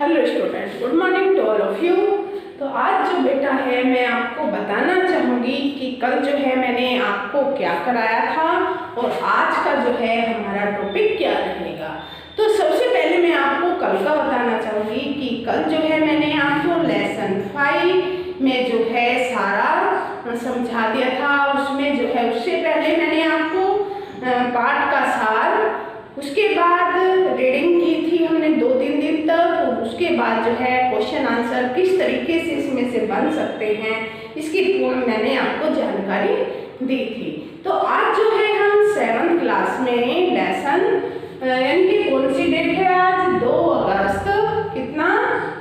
Hello students, good morning to all of you. तो आज जो बेटा है मैं आपको बताना चाहूँगी कि कल जो है मैंने आपको क्या कराया था और आज का जो है हमारा टॉपिक क्या रहेगा। तो सबसे पहले मैं आपको कल का बताना चाहूँगी कि कल जो है मैंने आपको लेसन 5 में जो है सारा समझा दिया था। उसमें जो है उससे पहले मैंने आपको पाठ का सार, उसके बाद रीडिंग की थी हमने 2-3 दिन तक, और उसके बाद जो है क्वेश्चन आंसर किस तरीके से इसमें से बन सकते हैं इसकी पूर्ण मैंने आपको जानकारी दी थी। तो आज जो है हम 7th क्लास में लेसन यानी कि कौन सी डेट है आज 2 अगस्त, कितना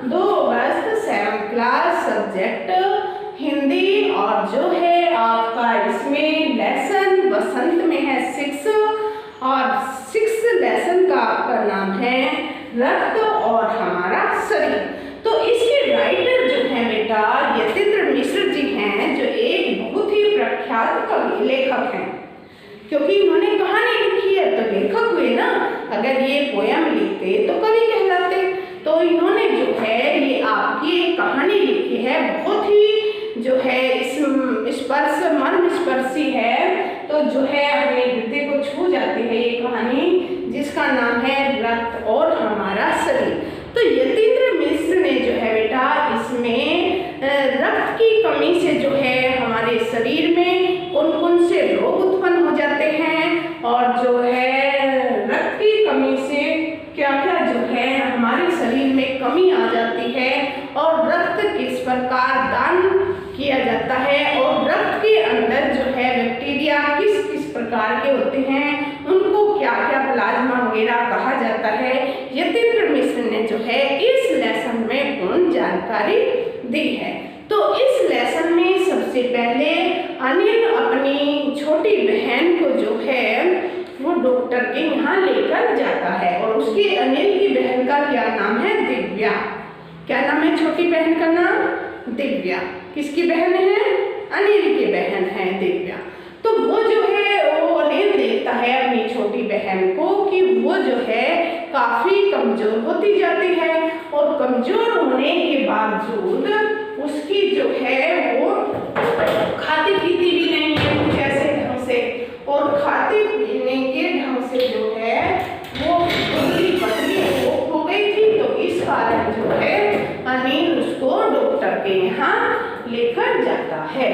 2 अगस्त 7th क्लास सब्जेक्ट हिंदी, और जो है आपका इसमें लेसन बसंत में है 6 और 6 लेसन का आपका नाम है रक्त और हमारा शरीर। तो इसके राइटर जो है बेटा यतीन्द्र मिश्र जी हैं, जो एक बहुत ही प्रख्यात कवि लेखक हैं, क्योंकि इन्होंने कहानी लिखी है तो लेखक हुए ना। अगर ये पोयम लिखते तो कवि कहलाते। तो इन्होंने जो है ये आपकी एक कहानी लिखी है, बहुत ही जो है इस स्पर्श मन स्पर्शी है, तो जो है हमें हृदय को छू जाती है ये कहानी, जिसका नाम है रक्त और हमारा शरीर। तो यतीन्द्र मिश्र ने जो है बेटा इसमें रक्त की कमी से जो है हमारे शरीर में कौन कौन से रोग उत्पन्न हो जाते हैं, और जो है रक्त की कमी से क्या क्या जो है हमारे शरीर में कमी आ जाती है, और रक्त किस प्रकार दान किया जाता है, और रक्त के अंदर जो है बैक्टीरिया किस किस प्रकार के होते हैं, उनको क्या क्या प्लाज्मा वगैरह कहा जाता है। यतीन्द्र मिश्र ने जो है इस लेसन में पूर्ण जानकारी दी है। तो इस लेसन में सबसे पहले अनिल अपनी छोटी बहन को जो है वो डॉक्टर के यहाँ लेकर जाता है, और उसकी अनिल की बहन का क्या नाम है, दिव्या। क्या नाम है छोटी बहन का नाम, दिव्या। किसकी बहन है, अनिल की बहन है दिव्या। तो वो जो है वो अनिल देखता है अपनी छोटी बहन को कि वो जो है काफी कमजोर होती जाती है, और कमजोर होने के बावजूद उसकी जो है वो खाती पीती भी नहीं है कुछ ऐसे ढंग से, और खाते पीने के ढंग से जो है वो पतली पतली हो गई थी। तो इस कारण जो है अनिल उसको डॉक्टर के यहाँ लेकर जाता है।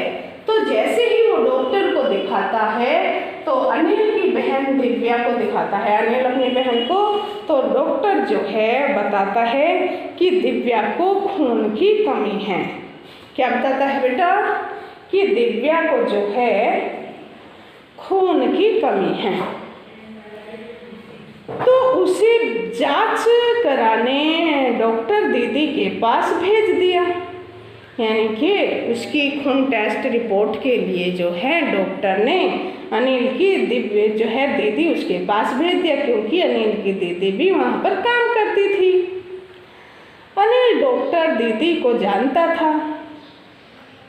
तो जैसे ही वो डॉक्टर को दिखाता है, तो अनिल की बहन दिव्या को दिखाता है, अनिल अपनी बहन को, तो डॉक्टर जो है बताता है कि दिव्या को खून की कमी है। क्या बताता है बेटा, कि दिव्या को जो है खून की कमी है। तो उसे जांच कराने डॉक्टर दीदी के पास भेज दिया, यानी कि उसकी खून टेस्ट रिपोर्ट के लिए जो है डॉक्टर ने अनिल की दिव्य जो है दीदी उसके पास भेज दिया, क्योंकि अनिल की दीदी भी वहाँ पर काम करती थी। अनिल डॉक्टर दीदी को जानता था,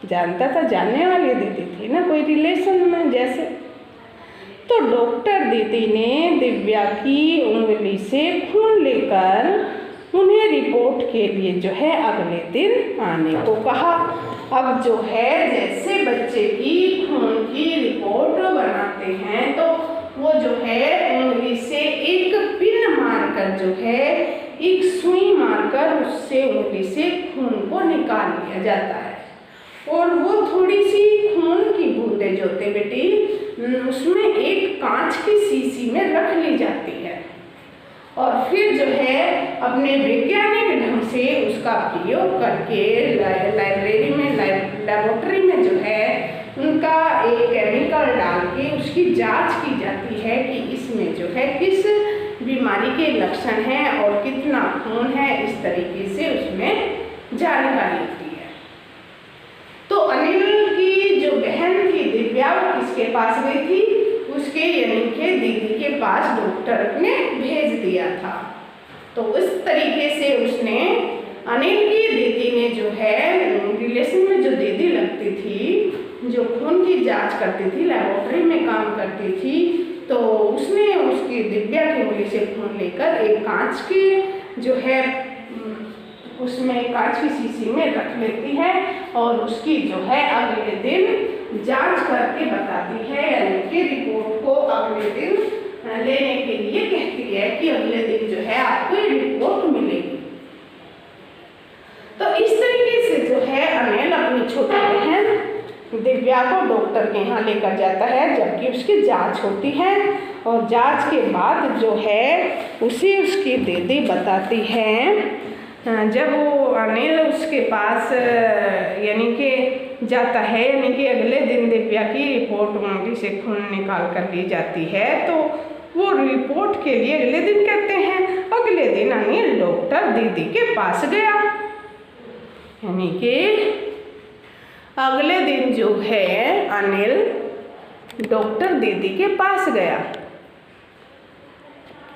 जानने वाली दीदी थी ना, कोई रिलेशन में जैसे। तो डॉक्टर दीदी ने दिव्या की उंगली से खून लेकर उन्हें रिपोर्ट के लिए जो है अगले दिन आने को कहा। अब जो है जैसे बच्चे की खून की रिपोर्ट बनाते हैं, तो वो जो है उंगली से एक पिन मारकर जो है एक सुई मारकर उससे उंगली से खून को निकाल लिया जाता है, और वो थोड़ी सी खून की बूंदें जो होते बेटी उसमें एक कांच की शीशी में रख ली जाती है, और फिर जो है अपने वैज्ञानिक ढंग से उसका प्रयोग करके लाइब्रेरी में लेबोरेटरी में जो है उनका एक केमिकल डाल के उसकी जांच की जाती है कि इसमें जो है किस बीमारी के लक्षण हैं और कितना खून है, इस तरीके से उसमें जानकारी होती है। तो अनिल की जो बहन थी दिव्या वो किसके पास गई थी, उसके यानी कि दीदी के पास डॉक्टर ने भेज दिया था। तो उस तरीके से उसने अनिल की दीदी ने जो है रिलेशन में जो दीदी लगती थी, जो खून की जांच करती थी, लेबोरेटरी में काम करती थी, तो उसने उसकी दिव्या की उंगली से खून लेकर एक कांच के जो है उसमें कांच की शीशी में रख लेती है और उसकी जो है अगले दिन जांच करके बताती है, यानी कि रिपोर्ट को अगले दिन लेने के लिए कहती है कि अगले दिन जो है आपको ये रिपोर्ट मिलेगी। तो इस तरीके से जो है अनिल अपनी छोटी बहन दिव्या को डॉक्टर के यहाँ लेकर जाता है, जबकि उसकी जांच होती है और जांच के बाद जो है उसे उसकी दीदी बताती है। जब वो अनिल उसके पास यानी कि जाता है, यानी कि अगले दिन दिव्या की रिपोर्ट मोटी से खून निकाल कर ली जाती है, तो वो रिपोर्ट के लिए अगले दिन कहते हैं। अगले दिन अनिल डॉक्टर दीदी के पास गया, यानी कि अगले दिन जो है अनिल डॉक्टर दीदी के पास गया।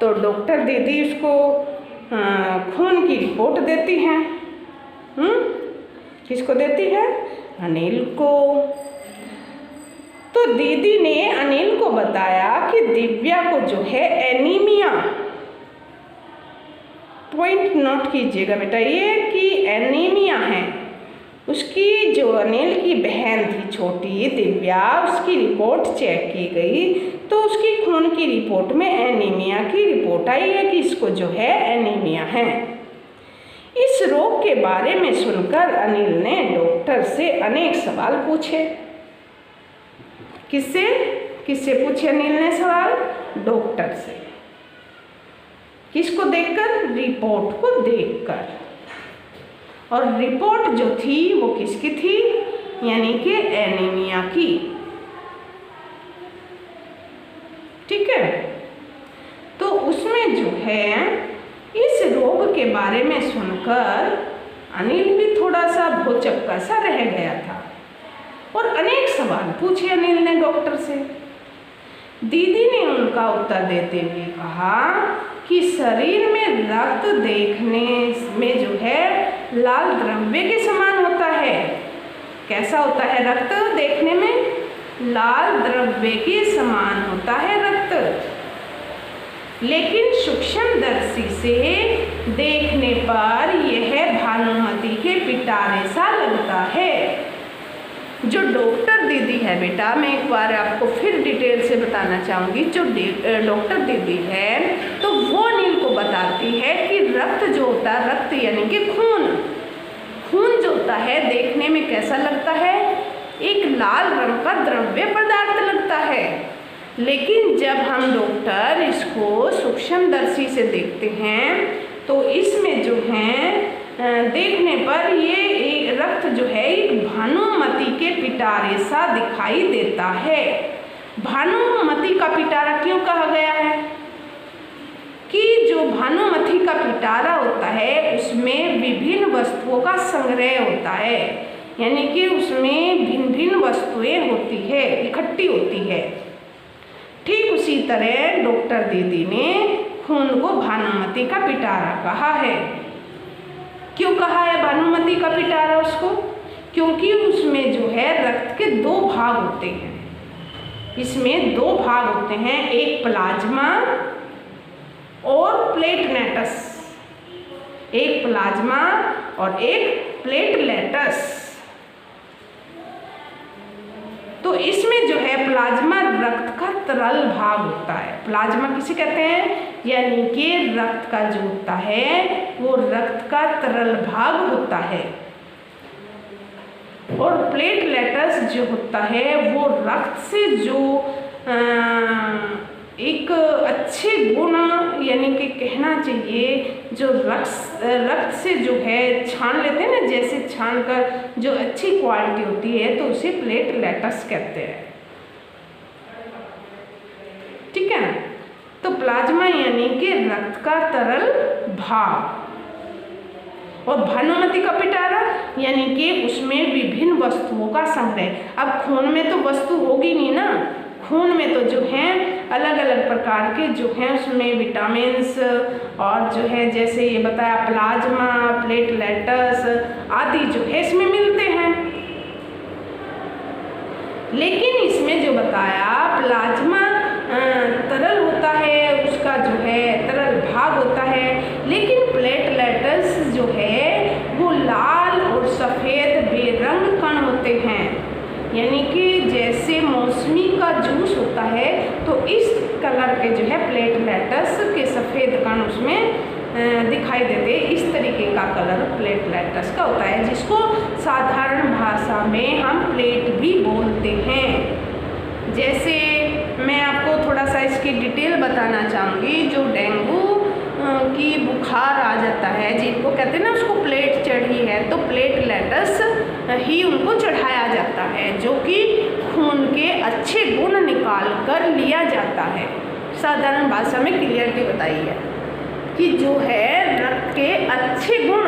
तो डॉक्टर दीदी उसको खून की रिपोर्ट देती हैं। किसको देती है? अनिल को। तो दीदी ने अनिल को बताया कि दिव्या को जो है एनीमिया, पॉइंट नोट कीजिएगा बेटा ये, कि एनीमिया है। उसकी जो अनिल की बहन थी छोटी दिव्या, उसकी रिपोर्ट चेक की गई तो उसकी खून की रिपोर्ट में एनीमिया की रिपोर्ट आई है कि इसको जो है एनीमिया है। इस रोग के बारे में सुनकर अनिल ने डॉक्टर से अनेक सवाल पूछे। किससे किससे पूछे अनिल ने सवाल? डॉक्टर से। किसको देखकर? रिपोर्ट को देखकर। और रिपोर्ट जो थी वो किसकी थी? यानी कि एनीमिया की। ठीक है, तो उसमें जो है इस रोग के बारे में सुनकर अनिल भी थोड़ा सा भौचक्का सा रह गया था और अनेक सवाल पूछे अनिल ने डॉक्टर से। दीदी ने उनका उत्तर देते हुए कहा कि शरीर में रक्त देखने में जो है लाल द्रव्य के समान होता है। कैसा होता है? रक्त देखने में लाल द्रव्य के समान होता है रक्त, लेकिन सूक्ष्मदर्शी से देखने पर यह भानुमति के पिटारे सा लगता है। जो डॉक्टर दीदी है बेटा, मैं एक बार आपको फिर डिटेल से बताना चाहूँगी। जो डॉक्टर दीदी है तो वो अनिल को बताती है कि रक्त जो होता है, रक्त यानी कि खून, खून जो होता है देखने में कैसा लगता है? एक लाल रंग का द्रव्य पदार्थ लगता है, लेकिन जब हम डॉक्टर इसको सूक्ष्मदर्शी से देखते हैं तो इसमें जो है देखने पर ये रक्त जो है एक भानुमति के पिटारे सा दिखाई देता है। भानुमति का पिटारा क्यों कहा गया है? कि जो भानुमति का पिटारा होता है उसमें विभिन्न वस्तुओं का संग्रह होता है, यानी कि उसमें भिन्न भिन्न वस्तुएं होती है, इकट्ठी होती है। ठीक उसी तरह डॉक्टर दीदी ने खून को भानुमति का पिटारा कहा है। क्यों कहा है भानुमति का पिटारा उसको? क्योंकि उसमें जो है रक्त के दो भाग होते हैं। इसमें दो भाग होते हैं, एक प्लाज्मा और प्लेटलेटस। एक प्लाज्मा और एक प्लेटलेटस। तो इसमें जो है प्लाज्मा रक्त का तरल भाग होता है। प्लाज्मा किसे कहते हैं? यानी कि रक्त का जो होता है वो रक्त का तरल भाग होता है। और प्लेटलेटस जो होता है वो रक्त से जो एक अच्छे गुण, यानी कि कहना चाहिए जो रक्त से जो है छान लेते हैं ना, जैसे छान कर जो अच्छी क्वालिटी होती है तो उसे प्लेटलेटस कहते हैं। ठीक है ना? तो प्लाज्मा यानी कि रक्त का तरल भाग, और भानुमति का पिटारा यानी कि उसमें विभिन्न वस्तुओं का संग्रह। अब खून में तो वस्तु होगी नहीं ना, खून में तो जो है अलग अलग प्रकार के जो हैं उसमें विटामिन्स और जो है जैसे ये बताया प्लाज्मा, प्लेटलेटस आदि जो है इसमें मिलते हैं। लेकिन इसमें जो बताया प्लाज्मा तरल होता है, उसका जो है तरल भाग होता है, लेकिन प्लेटलेटस जो है है तो इस कलर के जो है प्लेटलेट्स के सफ़ेद कण उसमें दिखाई देते। इस तरीके का कलर प्लेटलेट्स का होता है, जिसको साधारण भाषा में हम प्लेट भी बोलते हैं। जैसे मैं आपको थोड़ा सा इसकी डिटेल बताना चाहूँगी। जो डेंगू की बुखार आ जाता है, जिनको कहते हैं ना उसको प्लेट चढ़ी है, तो प्लेटलेट्स ही उनको चढ़ाया जाता है, जो कि खून के अच्छे गुण निकाल कर लिया जाता है। साधारण भाषा में क्लियरिटी बताई है कि जो है रक्त के अच्छे गुण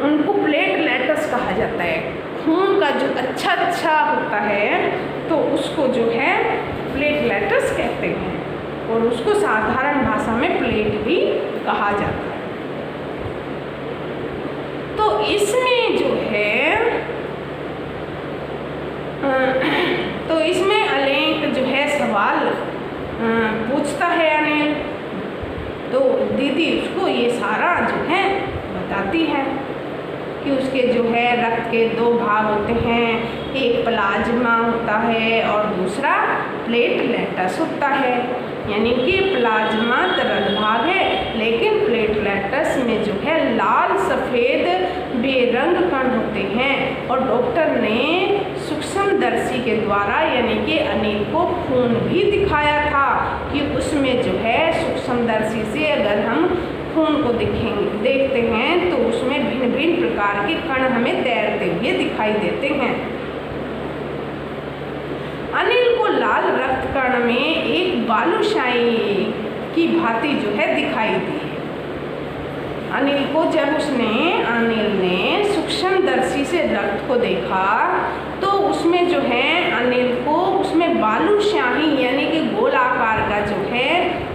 उनको प्लेटलेट्स कहा जाता है। खून का जो अच्छा होता है तो उसको जो है प्लेटलेट्स कहते हैं, और उसको साधारण भाषा में प्लेट भी कहा जाता है। तो इसमें जो है अलेख जो है सवाल पूछता है अनिल, तो दीदी उसको ये सारा जो है बताती है कि उसके जो है रक्त के दो भाग होते हैं, एक प्लाज्मा होता है और दूसरा प्लेटलेट्स होता है। यानी कि प्लाज्मा तरल भाग है, लेकिन प्लेटलेट्स में जो है लाल सफ़ेद बेरंग कण होते हैं। और डॉक्टर ने सूक्ष्मदर्शी के द्वारा यानी कि अनिल को खून भी दिखाया था कि उसमें जो है सूक्ष्मदर्शी से अगर हम खून को देखते हैं तो उसमें भिन्न भिन्न प्रकार के कण हमें तैरते हुए दिखाई देते हैं। अनिल को लाल रक्त कण में एक बालूशाही की भांति जो है दिखाई दी। अनिल को जब अनिल ने सूक्ष्मदर्शी से रक्त को देखा तो उसमें जो है अनिल को उसमें बालूशाही यानी कि गोल आकार का जो है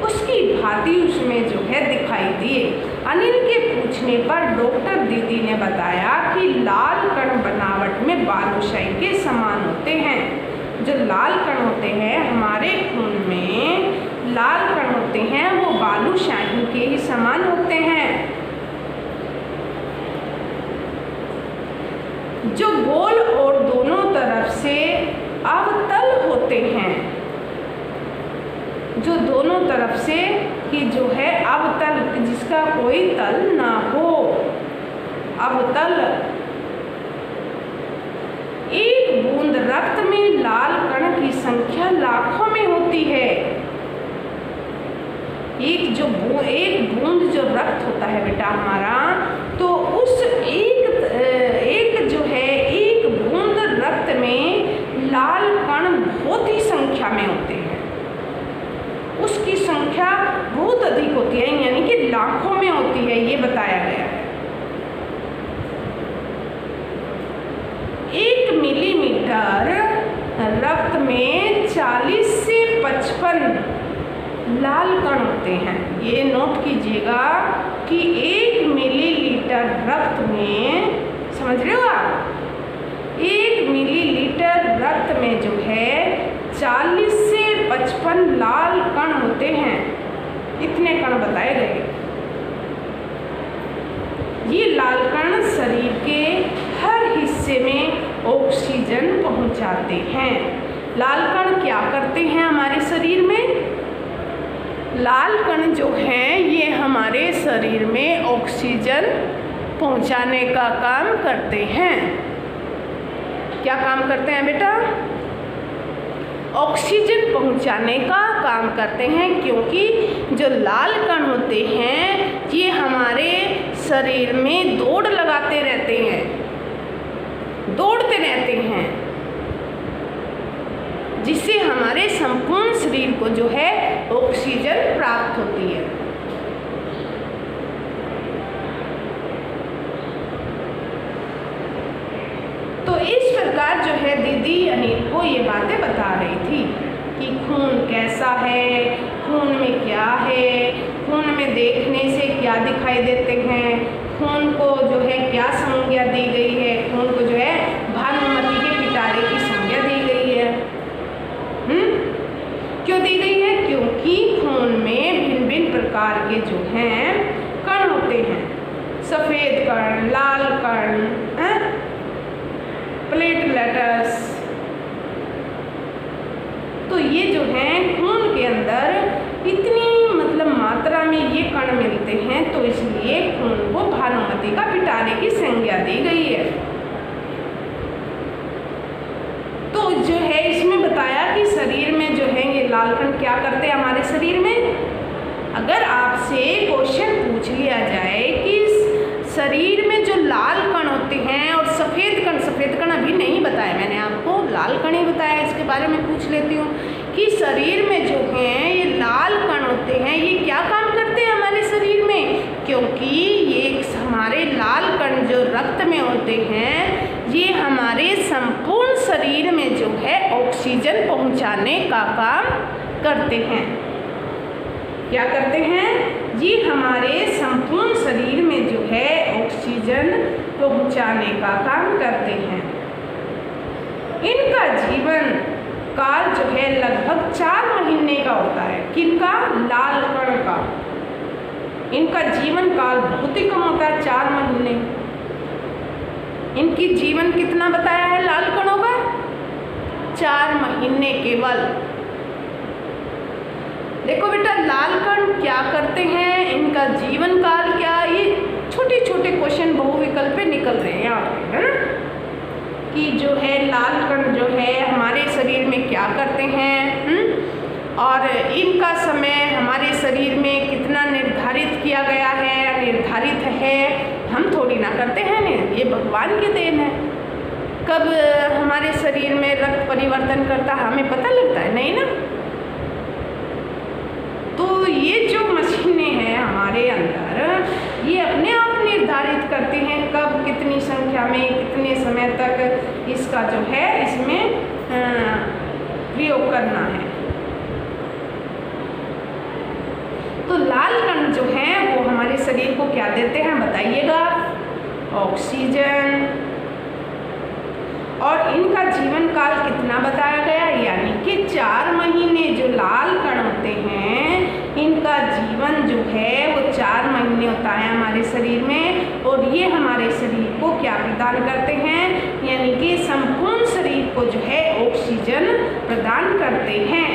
उसकी भांति उसमें जो है दिखाई दिए। अनिल के पूछने पर डॉक्टर दीदी ने बताया कि लाल कण बनावट में बालूशाही के समान होते हैं। जो लाल कण होते हैं हमारे खून में लाल कण होते हैं वो बालूशाही के ही समान होते हैं। जो गोल और दोनों तरफ से अवतल होते हैं, जो दोनों तरफ से कि जो है अवतल जिसका कोई तल ना हो, अवतल। एक बूंद रक्त में लाल कण की संख्या लाखों में होती है। एक बूंद जो रक्त होता है बेटा हमारा, तो उस एक जो है एक बूंद रक्त में लाल कण बहुत ही संख्या में होते हैं। उसकी संख्या बहुत अधिक होती है, यानी कि लाखों में होती है, ये बताया गया है। 1 मिलीमीटर रक्त में 40 से 55 लाल कण होते हैं। ये नोट कीजिएगा कि 1 मिलीलीटर रक्त में, समझ रहे हो आप, 1 मिलीलीटर रक्त में जो है 40 से 55 लाल कण होते हैं। इतने कण बताए गए। ये लाल कण शरीर के हर हिस्से में ऑक्सीजन पहुंचाते हैं। लाल कण क्या करते हैं हमारे शरीर में? लाल कण जो हैं ये हमारे शरीर में ऑक्सीजन पहुंचाने का काम करते हैं। क्या काम करते हैं बेटा? ऑक्सीजन पहुंचाने का काम करते हैं, क्योंकि जो लाल कण होते हैं ये हमारे शरीर में दौड़ लगाते रहते हैं, दौड़ते रहते हैं, जिससे हमारे संपूर्ण शरीर को जो है ऑक्सीजन प्राप्त होती है। तो इस प्रकार जो है दीदी अनिल को ये बातें बता रही थी कि खून कैसा है, खून में क्या है, खून में देखने से क्या दिखाई देते हैं, खून को जो है क्या संज्ञा दी गई है, खून को जो है भानुमति के पिटारे की संज्ञा दी गई है। क्यों दी गई है? क्योंकि खून में भिन्न भिन्न प्रकार के जो हैं कण होते हैं, सफ़ेद कण, लाल कण, प्लेटलेट्स, तो ये जो है खून के अंदर इतनी मतलब मात्रा में ये कण मिलते हैं, तो इसलिए खून को भानुमति का पिटारे की संज्ञा दी गई है। तो जो है इसमें बताया कि शरीर में जो है ये लाल कण क्या करते हैं हमारे शरीर में। अगर आपसे क्वेश्चन पूछ लिया जाए कि शरीर में जो लाल कण होते हैं और सफ़ेद कण अभी नहीं बताया मैंने आपको, लाल कण ही बताया, इसके बारे में पूछ लेती हूँ कि शरीर में जो हैं ये लाल कण होते हैं, ये क्या काम करते हैं हमारे शरीर में, क्योंकि ये हमारे लाल कण जो रक्त में होते हैं ये हमारे संपूर्ण शरीर में जो है ऑक्सीजन पहुँचाने का काम करते हैं। क्या करते हैं? ये हमारे संपूर्ण शरीर में जो है ऑक्सीजन पहुंचाने का काम करते हैं। इनका जीवन काल जो है लगभग 4 महीने का होता है। किनका? लाल कण का। इनका जीवन काल बहुत ही कम होता है, 4 महीने। इनकी जीवन कितना बताया है लाल कणों का? 4 महीने केवल। देखो बेटा, लाल कण क्या करते हैं, इनका जीवन काल क्या, ये छोटे छोटे क्वेश्चन बहुविकल्प पे निकल रहे हैं यहाँ पे, है ना, कि जो है लाल कण जो है हमारे शरीर में क्या करते हैं, और इनका समय हमारे शरीर में कितना निर्धारित किया गया है, निर्धारित है, हम थोड़ी ना करते हैं ना, ये भगवान की देन है। कब हमारे शरीर में रक्त परिवर्तन करता हमें पता लगता है? नहीं ना। तो ये जो मशीनें हैं हमारे अंदर, ये अपने आप निर्धारित करते हैं कब कितनी संख्या में कितने समय तक इसका जो है इसमें प्रयोग करना है। तो लाल कण जो हैं वो हमारे शरीर को क्या देते हैं बताइएगा? ऑक्सीजन। और इनका जीवन काल कितना बताया गया, यानी कि 4 महीने। जो लाल कण होते हैं इनका जीवन जो है वो 4 महीने होता है हमारे शरीर में, और ये हमारे शरीर को क्या प्रदान करते हैं, यानी कि संपूर्ण शरीर को जो है ऑक्सीजन प्रदान करते हैं।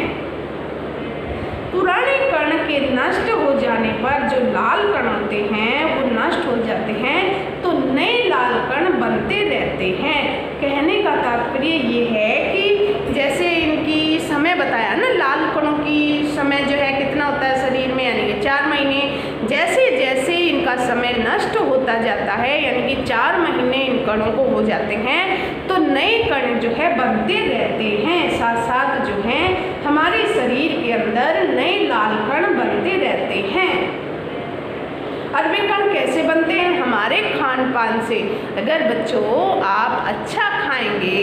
पुराने कण के नष्ट हो जाने पर जो लाल कण होते हैं वो नष्ट हो जाते हैं, तो नए लाल कण बनते रहते हैं। कहने का तात्पर्य ये है कि जैसे इनकी समय बताया ना, लाल कणों की समय जो है कितना होता है शरीर में, यानी कि 4 महीने। जैसे जैसे इनका समय नष्ट होता जाता है, यानी कि 4 महीने इन कणों को हो जाते हैं, तो नए कण जो है बनते रहते हैं। साथ साथ जो है हमारे शरीर के अंदर नए लाल कण बनते रहते हैं। और वे कण कैसे बनते हैं? हमारे खान पान से। अगर बच्चों आप अच्छा खाएंगे,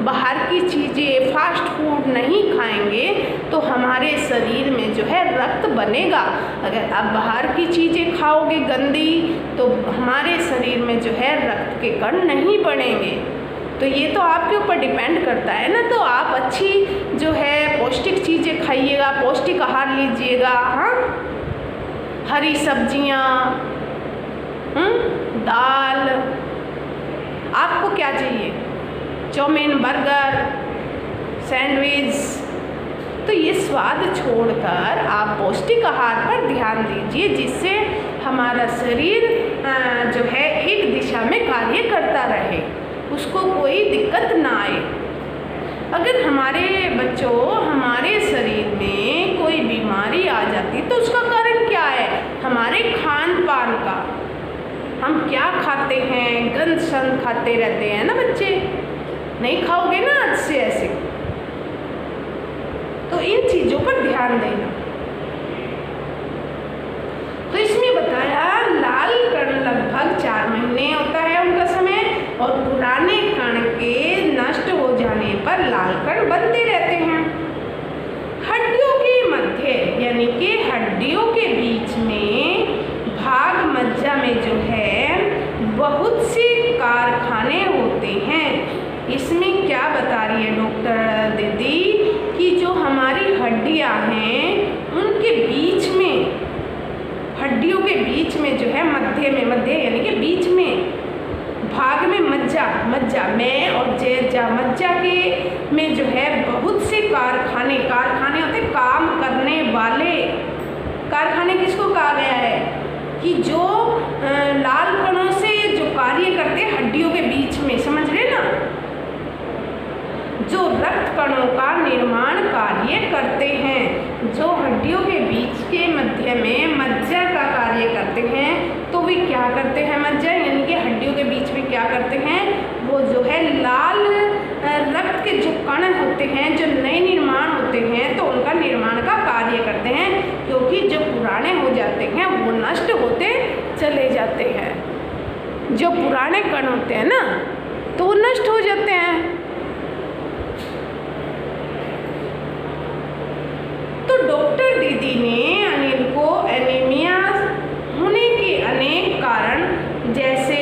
बाहर की चीज़ें फास्ट फूड नहीं खाएंगे, तो हमारे शरीर में जो है रक्त बनेगा। अगर आप बाहर की चीज़ें खाओगे गंदी, तो हमारे शरीर में जो है रक्त के कण नहीं बनेंगे। तो ये तो आपके ऊपर डिपेंड करता है ना। तो आप अच्छी जो है पौष्टिक चीज़ें खाइएगा, पौष्टिक आहार लीजिएगा, हाँ, हरी सब्जियाँ, दाल। आपको क्या चाहिए? Chowmein, burger, sandwich. तो ये स्वाद छोड़कर आप पौष्टिक आहार पर ध्यान दीजिए, जिससे हमारा शरीर जो है एक दिशा में कार्य करता रहे, उसको कोई दिक्कत ना आए। अगर हमारे बच्चों हमारे शरीर में कोई बीमारी आ जाती तो उसका कारण क्या है? हमारे खान पान का। हम क्या खाते हैं? गंद संद खाते रहते हैं ना बच्चे, नहीं खाओगे ना आज से ऐसे। तो इन चीज़ों पर ध्यान देना। तो इसमें बताया लाल कण लगभग 4 महीने होता है उनका समय, और पुराने कण के नष्ट हो जाने पर लाल कण बनते रहते हैं। हड्डियों के मध्य, यानी कि हड्डियों के बीच में भाग मज्जा में जो है बहुत से कारखाने होते हैं। इसमें क्या बता रही है डॉक्टर दीदी कि जो हमारी हड्डियां हैं उनके बीच में, हड्डियों के बीच में जो है मध्य यानी कि बीच में भाग में मज्जा में और जेजा मज्जा के में जो है बहुत से कारखाने होते, काम करने वाले कारखाने। किसको कहा गया है कि जो लाल कणों से जो कार्य करते हैं हड्डियों के बीच में, समझ रहे ना, जो रक्त कणों का निर्माण कार्य करते हैं, जो हड्डियों के बीच के मध्य में मज्जा का कार्य करते हैं, तो वे क्या करते हैं, मज्जा यानी कि हड्डियों के बीच में क्या करते हैं, वो जो है लाल रक्त के जो कण होते हैं, जो नए निर्माण होते हैं, तो उनका निर्माण का कार्य करते हैं, क्योंकि जो पुराने हो जाते हैं वो नष्ट होते चले जाते हैं। जो पुराने कण होते हैं ना, तो वो नष्ट हो जाते हैं। तो डॉक्टर दीदी ने अनिल को एनीमिया होने के अनेक कारण, जैसे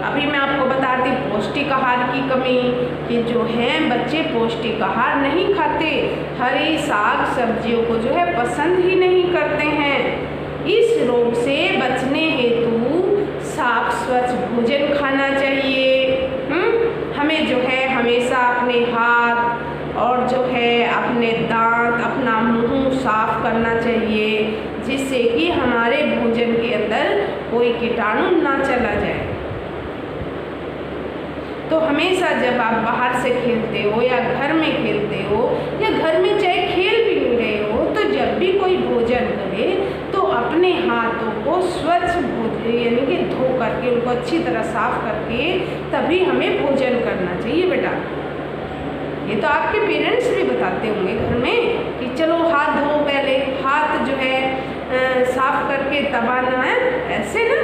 अभी मैं आपको बता दी पौष्टिक आहार की कमी, कि जो है बच्चे पौष्टिक आहार नहीं खाते, हरी साग सब्जियों को जो है पसंद ही नहीं करते हैं। इस रोग से बचने हेतु साफ स्वच्छ भोजन खाना चाहिए। हमें जो है हमेशा अपने हाथ और जो है अपने दांत, अपना मुंह साफ करना चाहिए, जिससे कि हमारे भोजन के अंदर कोई कीटाणु ना चला जाए। तो हमेशा जब आप बाहर से खेलते हो या घर में खेलते हो, या घर में चाहे खेल भी नहीं रहे हो, तो जब भी कोई भोजन करे तो अपने हाथों को स्वच्छ भोजन यानी कि धो करके, उनको अच्छी तरह साफ करके तभी हमें भोजन करना चाहिए बेटा। ये तो आपके पेरेंट्स भी बताते होंगे घर में कि चलो हाथ धो, पहले हाथ जो है साफ करके तब आना है, ऐसे ना।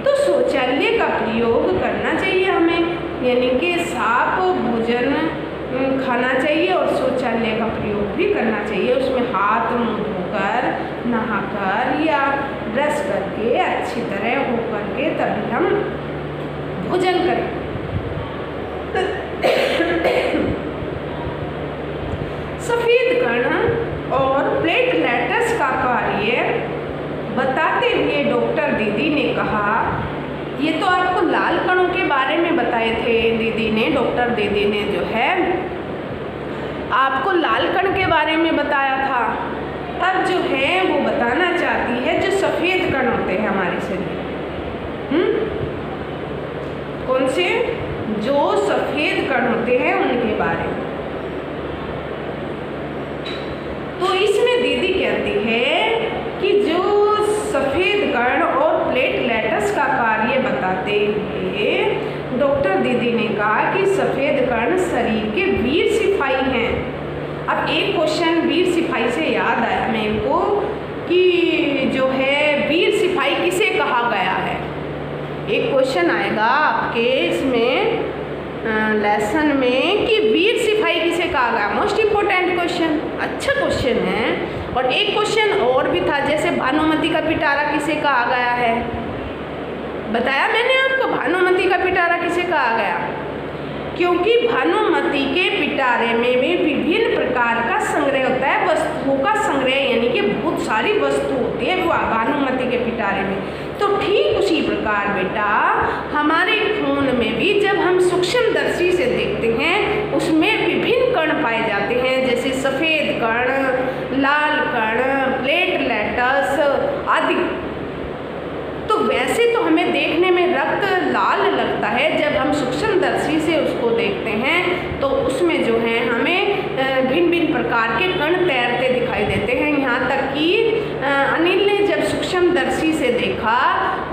तो शौचालय का प्रयोग करना चाहिए हमें, यानी कि साफ भोजन खाना चाहिए और शौचालय का प्रयोग भी करना चाहिए। उसमें हाथ मुँह धोकर, नहाकर या ब्रश करके अच्छी तरह हो करके तभी हम भोजन करें। सफ़ेद कण और प्लेटलेट्स का कार्य बताते हुए डॉक्टर दीदी ने कहा, ये तो आपको लाल कणों के बारे में बताए थे दीदी ने, डॉक्टर दीदी ने जो है आपको लाल कण के बारे में बताया था। अब जो है वो बताना चाहती है जो सफ़ेद कण होते हैं हमारे शरीर, कौन से, जो सफ़ेद कण होते हैं उनके बारे में। तो इसमें दीदी कहती है कि जो सफ़ेद कण और प्लेटलेट्स का कार्य बताते हुए डॉक्टर दीदी ने कहा कि सफ़ेद कण शरीर के वीर सिपाही हैं। अब एक क्वेश्चन वीर सिपाही से याद आया मेरे को कि जो है वीर सिपाही किसे कहा गया है। एक क्वेश्चन आएगा आपके इसमें लेसन में कि वीर सिपाही किसे कहा गया, मोस्ट इम्पोर्टेंट क्वेश्चन, अच्छा क्वेश्चन है। और एक क्वेश्चन और भी था, जैसे भानुमति का पिटारा किसे कहा गया है, बताया मैंने आपको भानुमति का पिटारा किसे कहा गया, क्योंकि भानुमति के पिटारे में भी विभिन्न प्रकार का संग्रह होता है, वस्तुओं का संग्रह, यानी कि बहुत सारी वस्तु होती है वो भानुमति के पिटारे में। तो ठीक उसी प्रकार बेटा हमारे खून में भी जब हम सूक्ष्मदर्शी से देखते हैं उसमें विभिन्न कण पाए जाते हैं, जैसे सफ़ेद कण, लाल कण, प्लेटलेट्स आदि। तो वैसे तो हमें देखने में रक्त लाल लगता है, जब हम सूक्ष्मदर्शी से उसको देखते हैं तो उसमें जो है हमें भिन्न भिन्न प्रकार के कण तैरते दिखाई देते हैं। यहाँ तक कि अनिल ने जब सूक्ष्मदर्शी से देखा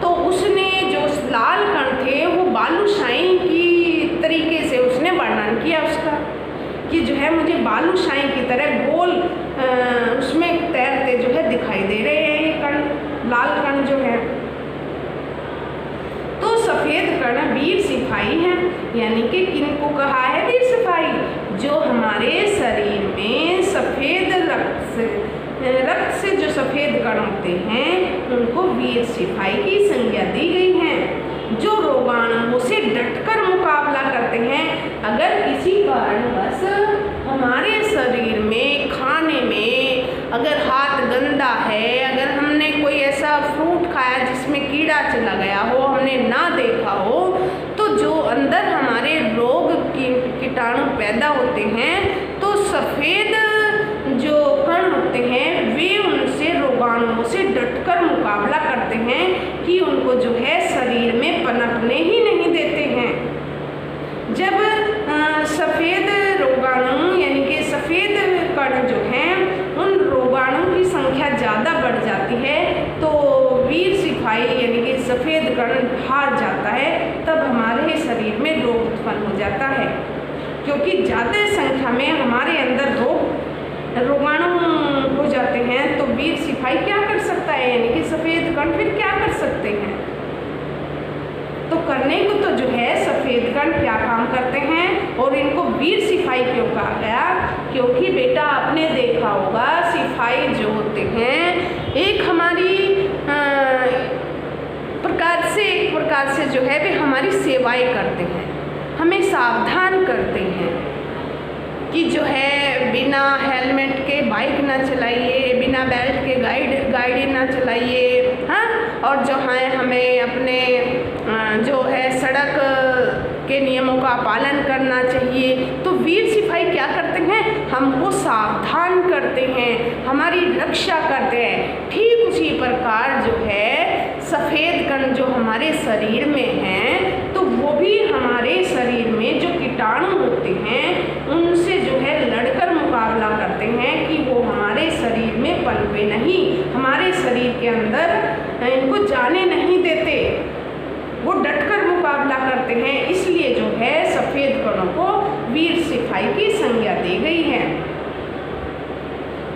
तो उसने जो लाल कण थे वो बालूशाही की तरीके से उसने वर्णन किया उसका, कि जो है मुझे बालूशाही की तरह गोल उसमें तैरते जो है दिखाई दे रहे हैं ये कण, लाल कण जो है। तो सफ़ेद कण वीर सिपाही हैं, यानी कि किनको कहा है वीर सिपाही, जो हमारे शरीर में सफ़ेद रक्त से जो सफ़ेद कण होते हैं उनको वीर सिपाही की संज्ञा दी गई है, जो रोगाणुओं से डटकर मुकाबला करते हैं। अगर किसी कारणवश हमारे शरीर में खाने में अगर हाथ गंदा है, अगर हमने कोई ऐसा फ्रूट खाया जिसमें कीड़ा चला गया हो, हमने ना देखा हो, तो जो अंदर हमारे रोग की कीटाणु पैदा होते हैं तो सफ़ेद जो कण होते हैं वे उनसे रोगाणुओं से डटकर मुकाबला करते हैं कि उनको जो है शरीर में पनपने ही नहीं देते हैं। जब सफ़ेद रोगाणु यानी कि सफ़ेद कण जो हैं उन रोगाणु की संख्या ज़्यादा बढ़ जाती है तो वीर सिपाही यानी कि सफ़ेद कण हार जाता है, तब हमारे शरीर में रोग उत्पन्न हो जाता है। क्योंकि ज़्यादा संख्या में हमारे अंदर रोगाणु हो जाते हैं तो वीर सिपाही क्या कर सकता है, यानी कि सफ़ेद कण फिर क्या कर सकते हैं। तो करने को तो जो है सफ़ेद कण क्या काम करते हैं, और इनको वीर सिपाही क्यों कहा गया, क्योंकि बेटा आपने देखा होगा सिपाही जो होते हैं एक हमारी एक प्रकार से जो है वे हमारी सेवाएं करते हैं, हमें सावधान करते हैं कि जो है बिना हेलमेट के बाइक ना चलाइए, बिना बेल्ट के गाड़ी ना चलाइए, हाँ, और जो है हमें अपने जो है सड़क के नियमों का पालन करना चाहिए। तो वीर सिपाही क्या करते हैं, हमको सावधान करते हैं, हमारी रक्षा करते हैं। ठीक उसी प्रकार जो है सफ़ेद कण जो हमारे शरीर में हैं तो वो भी हमारे शरीर में जो कीटाणु होते हैं उनसे जो है लड़कर मुकाबला करते हैं कि वो हमारे शरीर में पनपे नहीं, हमारे शरीर के अंदर इनको जाने नहीं देते, वो डटकर मुकाबला करते हैं। इसलिए जो है सफ़ेद कणों को वीर सिपाही की संज्ञा दी गई है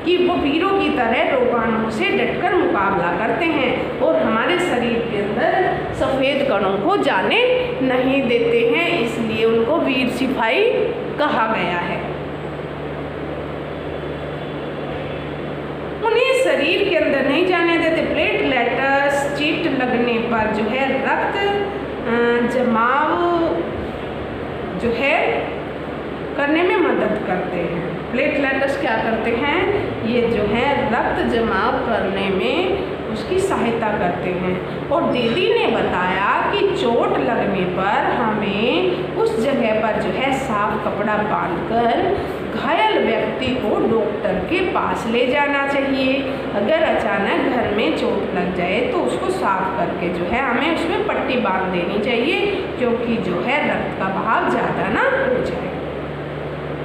कि वो वीरों की तरह रोगाणुओं से डटकर मुकाबला करते हैं और हमारे शरीर के अंदर सफ़ेद कणों को जाने नहीं देते हैं, इसलिए उनको वीर सिपाही कहा गया है। उन्हें शरीर के अंदर नहीं जाने देते। प्लेटलेट्स चीट लगने पर जो है रक्त जमाव जो है करने में मदद करते हैं। प्लेटलेट्स क्या करते हैं, ये जो है रक्त जमाव करने में उसकी सहायता करते हैं। और दीदी ने बताया कि चोट लगने पर हमें उस जगह पर जो है साफ कपड़ा बांधकर घायल व्यक्ति को डॉक्टर के पास ले जाना चाहिए। अगर अचानक घर में चोट लग जाए तो उसको साफ करके जो है हमें उसमें पट्टी बांध देनी चाहिए, क्योंकि जो है रक्त का बहाव ज़्यादा ना हो जाए।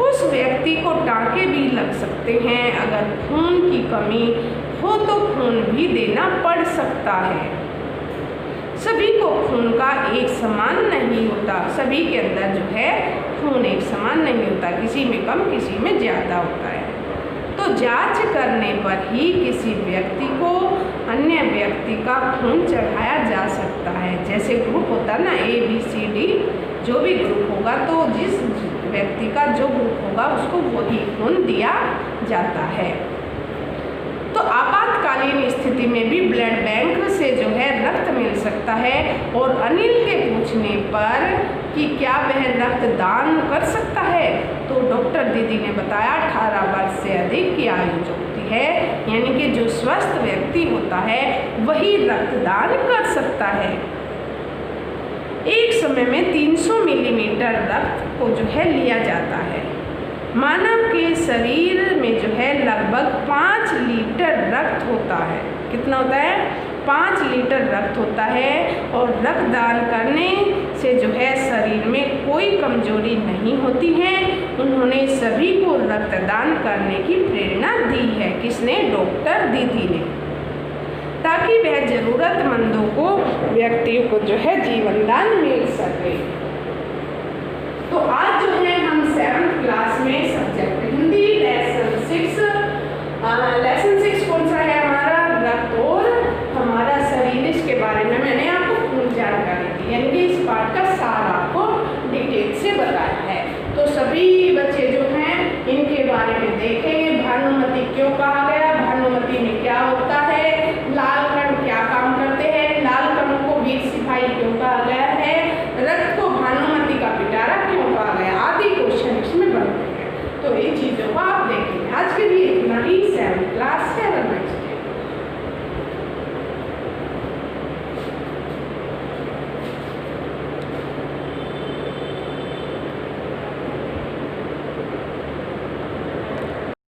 उस व्यक्ति को टाँके भी लग सकते हैं। अगर खून की कमी हो तो खून भी देना पड़ सकता है। सभी को खून का एक समान नहीं होता, सभी के अंदर जो है खून एक समान नहीं होता, किसी में कम किसी में ज़्यादा होता है। तो जांच करने पर ही किसी व्यक्ति को अन्य व्यक्ति का खून चढ़ाया जा सकता है। जैसे ग्रुप होता है ना ABCD, जो भी ग्रुप होगा तो जिस व्यक्ति का जो ग्रुप होगा उसको वही खून दिया जाता है। तो आपातकालीन स्थिति में भी ब्लड बैंक से जो है रक्त मिल सकता है। और अनिल के पूछने पर कि क्या वह रक्त दान कर सकता है, तो डॉक्टर दीदी ने बताया 18 वर्ष से अधिक की आयु जो होती है, यानी कि जो स्वस्थ व्यक्ति होता है वही रक्तदान कर सकता है। एक समय में 300 मिलीमीटर रक्त को जो है लिया जाता है। मानव के शरीर में जो है लगभग 5 लीटर रक्त होता है। कितना होता है? 5 लीटर रक्त होता है। और रक्तदान करने से जो है शरीर में कोई कमजोरी नहीं होती है। उन्होंने सभी को रक्तदान करने की प्रेरणा दी है। किसने? डॉक्टर दीदी ने, ताकि वह ज़रूरतमंदों को व्यक्तियों को जो है जीवन दान मिल सके। तो आज जो है हम 7th क्लास में सब्जेक्ट